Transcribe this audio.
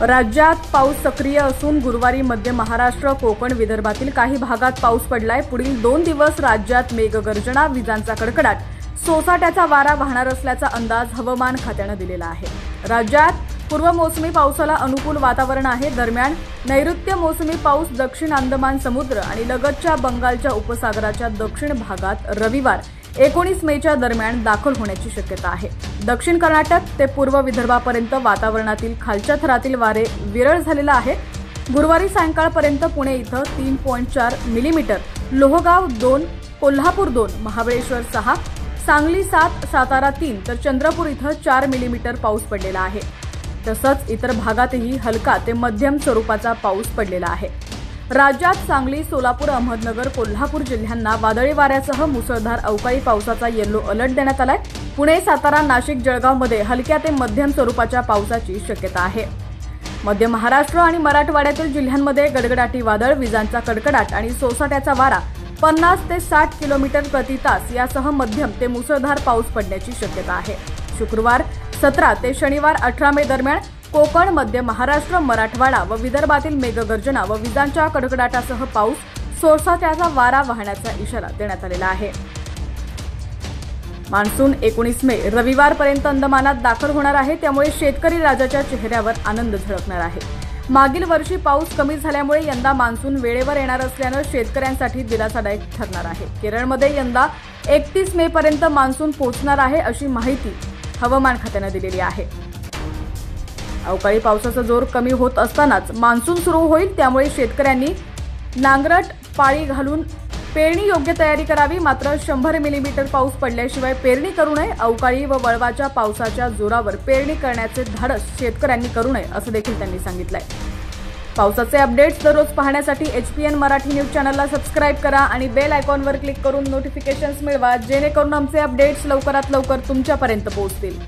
राज्यात पाऊस सक्रिय असून गुरुवारी मध्य महाराष्ट्र, कोकण, विदर्भातील काही भागात पाऊस पडलाय। पुढील 2 दिवस राज्यात मेघगर्जना, विजांचा कडकडाट, सोसाट्याचा वारा वाहणार असल्याचा अंदाज हवामान खात्याने दिलेला आहे। राज्यात पूर्व मोसमी पावसाला अनुकूल वातावरण आहे। दरम्यान नैऋत्य मोसमी पाऊस दक्षिण अंदमान समुद्र आणि लगतच्या बंगालच्या उपसागराच्या दक्षिण भागात रविवार 19 मेच्या दरम्यान दाखल होण्याची शक्यता आहे। दक्षिण कर्नाटक ते पूर्व विदर्भापर्यंत वातावरणातील खालच्या थरातील वारे विरळ झालेला आहे। गुरुवारी सायंकाळपर्यंत पुणे इथं 3.4 मिलीमीटर, लोहगाव 2, कोल्हापूर 2, महाबळेश्वर 6, सांगली 7, सातारा 3 तर चंद्रपूर इथं 4 मिलीमीटर पाऊस पडलेला आहे। तसंच इतर भागातही हलका ते मध्यम स्वरूपाचा पाऊस पडलेला आहे। राज्यात सांगली, सोलापूर, अहमदनगर, कोल्हापूर जिल्ह्यांना वादळी वाऱ्यासह मुसळधार अवकाळी पावसाचा येलो अलर्ट देण्यात आलाय। पुणे, सातारा, नाशिक, जळगावमध्ये हलक्या ते मध्यम स्वरूपाच्या पावसाची शक्यता आहे। मध्य महाराष्ट्र आणि मराठवाड्यातील जिल्ह्यांमध्ये गडगडाटी वादळ, विजांचा कडकडाट आणि सोसाट्याचा वारा 50 ते 60 किलोमीटर प्रति तास यासह मध्यम ते मुसळधार पाऊस पडण्याची शक्यता आहे। शुक्रवार 17 ते शनिवार 18 मे दरम्यान कोकण, मध्य महाराष्ट्र, मराठवाडा व विदर्भातील मेघगर्जना व विजांच्या कडकडाटासह पाऊस, सोसाट्याचा वारा वाहण्याचा इशारा देण्यात आलेला आहे। मान्सून 19 मे रविवारपर्यंत अंदमानात दाखल होणार आहे, त्यामुळे शेतकरी राजाच्या चेहऱ्यावर आनंद झळकणार आहे। मागील वर्षी पाऊस कमी झाल्यामुळे यंदा मान्सून वेळेवर येणार असल्यानं शेतकऱ्यांसाठी दिलासादायक ठरणार आहे। केरळमध्ये यंदा 31 मे पर्यंत मान्सून पोहोचणार आहे, अशी माहिती हवामान खात्याने दिलेली आहे। अवकाळी पावसाचा जोर कमी होत असतानाच मान्सून सुरू होईल, त्यामुळे शेतकऱ्यांनी नांगरट पाळी घालून पेरणी योग्य तयारी करावी। मात्र 100 मिलीमीटर पाऊस पडल्याशिवाय पेरणी करू नये। अवकाळी व वळवाच्या पावसाच्या जोरावर पेरणी करण्याचे धाडस शेतकऱ्यांनी करू नये, असं देखील त्यांनी सांगितलंय। पावसाचे अपडेट्स दररोज पाहण्यासाठी HPN मराठी न्यूज चॅनलला सबस्क्राईब करा आणि बेल आयकॉनवर क्लिक करून नोटिफिकेशन्स मिळवा, जेणेकरून आमचे अपडेट्स लवकरात लवकर तुमच्यापर्यंत पोहोचतील।